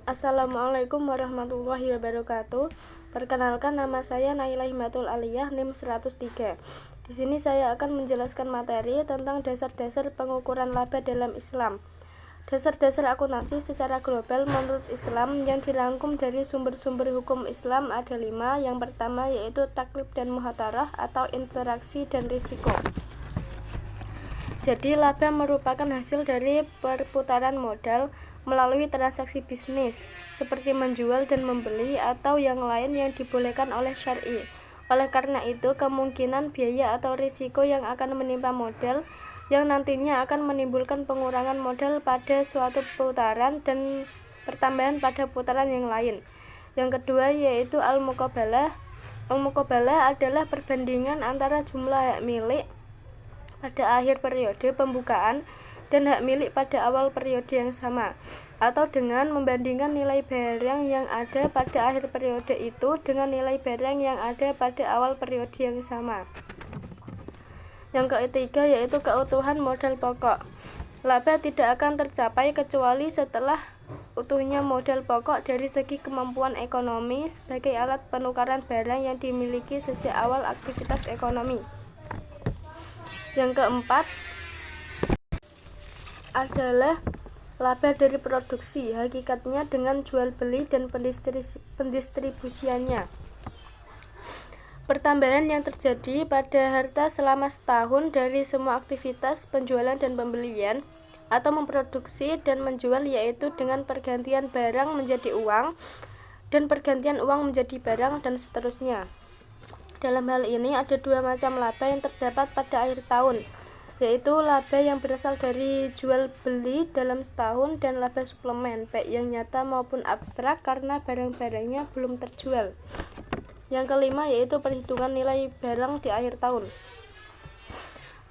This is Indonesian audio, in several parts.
Assalamualaikum warahmatullahi wabarakatuh. Perkenalkan, nama saya Naila Himatul Aliyah, NIM 103. Di sini saya akan menjelaskan materi tentang dasar-dasar pengukuran laba dalam Islam. Dasar-dasar akuntansi secara global menurut Islam yang dirangkum dari sumber-sumber hukum Islam ada 5. Yang pertama yaitu taklif dan muhatarah atau interaksi dan risiko. Jadi laba merupakan hasil dari perputaran modal melalui transaksi bisnis seperti menjual dan membeli atau yang lain yang dibolehkan oleh syar'i. Oleh karena itu, kemungkinan biaya atau risiko yang akan menimpa modal yang nantinya akan menimbulkan pengurangan modal pada suatu putaran dan pertambahan pada putaran yang lain. Yang kedua yaitu al-muqabalah. Al-muqabalah adalah perbandingan antara jumlah hak milik pada akhir periode pembukaan dan hak milik pada awal periode yang sama, atau dengan membandingkan nilai barang yang ada pada akhir periode itu dengan nilai barang yang ada pada awal periode yang sama. Yang ketiga yaitu keutuhan modal pokok. Laba tidak akan tercapai kecuali setelah utuhnya modal pokok dari segi kemampuan ekonomi sebagai alat penukaran barang yang dimiliki sejak awal aktivitas ekonomi. Yang keempat adalah laba dari produksi, hakikatnya dengan jual beli dan pendistribusiannya. Pertambahan yang terjadi pada harta selama setahun dari semua aktivitas penjualan dan pembelian atau memproduksi dan menjual, yaitu dengan pergantian barang menjadi uang dan pergantian uang menjadi barang dan seterusnya. Dalam hal ini ada 2 macam laba yang terdapat pada akhir tahun, yaitu laba yang berasal dari jual beli dalam setahun dan laba suplemen, baik yang nyata maupun abstrak karena barang-barangnya belum terjual. Yang kelima yaitu perhitungan nilai barang di akhir tahun.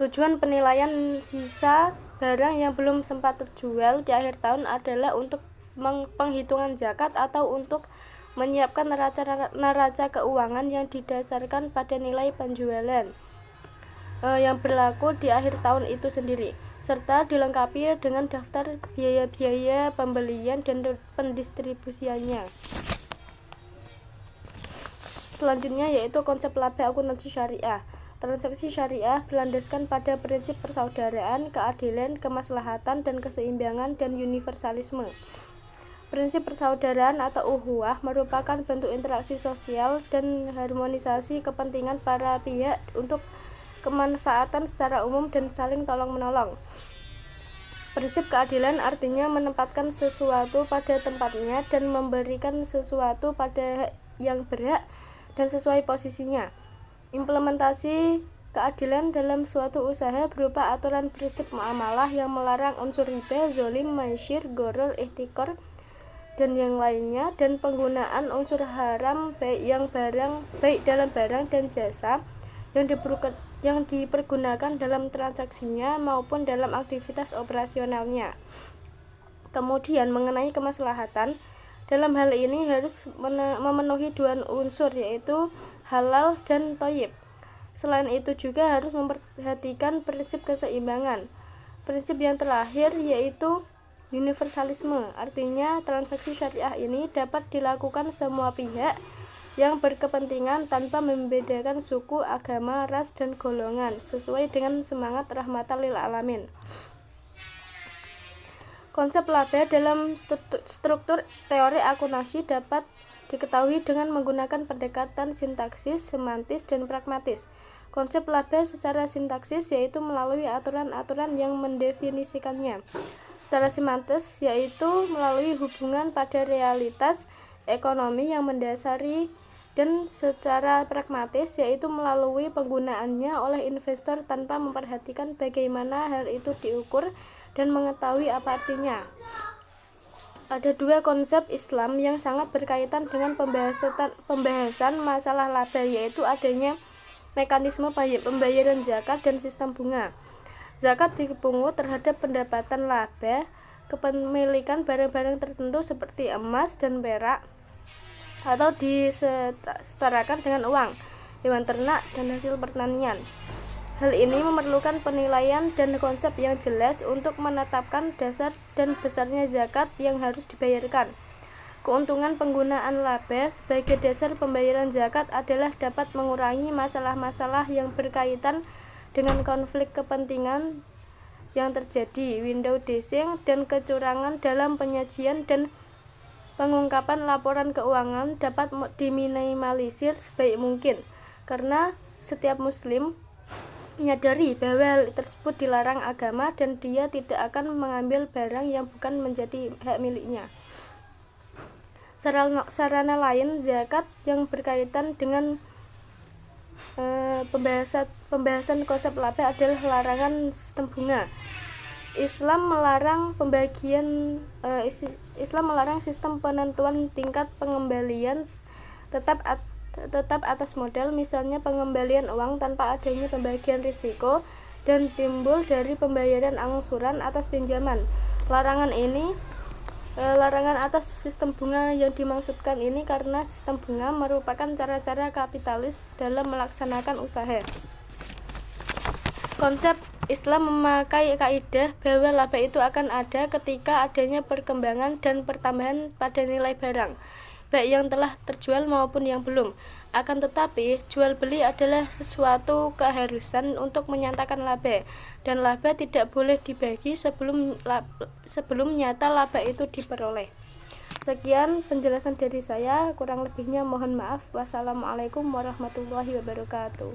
Tujuan penilaian sisa barang yang belum sempat terjual di akhir tahun adalah untuk penghitungan zakat atau untuk menyiapkan neraca keuangan yang didasarkan pada nilai penjualan yang berlaku di akhir tahun itu sendiri, serta dilengkapi dengan daftar biaya-biaya pembelian dan pendistribusiannya. Selanjutnya yaitu konsep laba akuntansi syariah. Transaksi syariah berlandaskan pada prinsip persaudaraan, keadilan, kemaslahatan, dan keseimbangan dan universalisme. Prinsip persaudaraan atau ukhuwah merupakan bentuk interaksi sosial dan harmonisasi kepentingan para pihak untuk kemanfaatan secara umum dan saling tolong-menolong. Prinsip keadilan artinya menempatkan sesuatu pada tempatnya dan memberikan sesuatu pada yang berhak dan sesuai posisinya. Implementasi keadilan dalam suatu usaha berupa aturan prinsip muamalah yang melarang unsur riba, zolim, maisir, goror, ihtikor, dan yang lainnya, dan penggunaan unsur haram baik dalam barang dan jasa yang dipergunakan dalam transaksinya maupun dalam aktivitas operasionalnya. Kemudian mengenai kemaslahatan, dalam hal ini harus memenuhi 2 unsur yaitu halal dan thayyib. Selain itu juga harus memperhatikan prinsip keseimbangan. Prinsip yang terakhir yaitu universalisme, artinya transaksi syariah ini dapat dilakukan semua pihak yang berkepentingan tanpa membedakan suku, agama, ras, dan golongan, sesuai dengan semangat rahmatan lil alamin. Konsep laba dalam struktur teori akuntansi dapat diketahui dengan menggunakan pendekatan sintaksis, semantis, dan pragmatis. Konsep laba secara sintaksis yaitu melalui aturan-aturan yang mendefinisikannya. Secara semantis yaitu melalui hubungan pada realitas ekonomi yang mendasari, dan secara pragmatis yaitu melalui penggunaannya oleh investor tanpa memperhatikan bagaimana hal itu diukur dan mengetahui apa artinya. Ada 2 konsep Islam yang sangat berkaitan dengan pembahasan masalah laba, yaitu adanya mekanisme pembayaran zakat dan sistem bunga. Zakat dipungut terhadap pendapatan laba kepemilikan barang-barang tertentu seperti emas dan perak, atau disetarakan dengan uang, hewan ternak, dan hasil pertanian. Hal ini memerlukan penilaian dan konsep yang jelas untuk menetapkan dasar dan besarnya zakat yang harus dibayarkan. Keuntungan penggunaan laba sebagai dasar pembayaran zakat adalah dapat mengurangi masalah-masalah yang berkaitan dengan konflik kepentingan yang terjadi, window dressing, dan kecurangan dalam penyajian dan pengungkapan laporan keuangan dapat diminimalisir sebaik mungkin, karena setiap muslim menyadari bahwa hal tersebut dilarang agama dan dia tidak akan mengambil barang yang bukan menjadi hak miliknya. Sarana lain zakat yang berkaitan dengan pembahasan konsep laba adalah larangan sistem bunga. Islam melarang sistem penentuan tingkat pengembalian tetap atas modal, misalnya pengembalian uang tanpa adanya pembagian risiko dan timbul dari pembayaran angsuran atas pinjaman. Larangan atas sistem bunga yang dimaksudkan ini karena sistem bunga merupakan cara-cara kapitalis dalam melaksanakan usaha. Konsep Islam memakai kaidah bahwa laba itu akan ada ketika adanya perkembangan dan pertambahan pada nilai barang, baik yang telah terjual maupun yang belum. Akan tetapi, jual beli adalah sesuatu keharusan untuk menyatakan laba, dan laba tidak boleh dibagi sebelum nyata laba itu diperoleh. Sekian penjelasan dari saya, kurang lebihnya mohon maaf. Wassalamualaikum warahmatullahi wabarakatuh.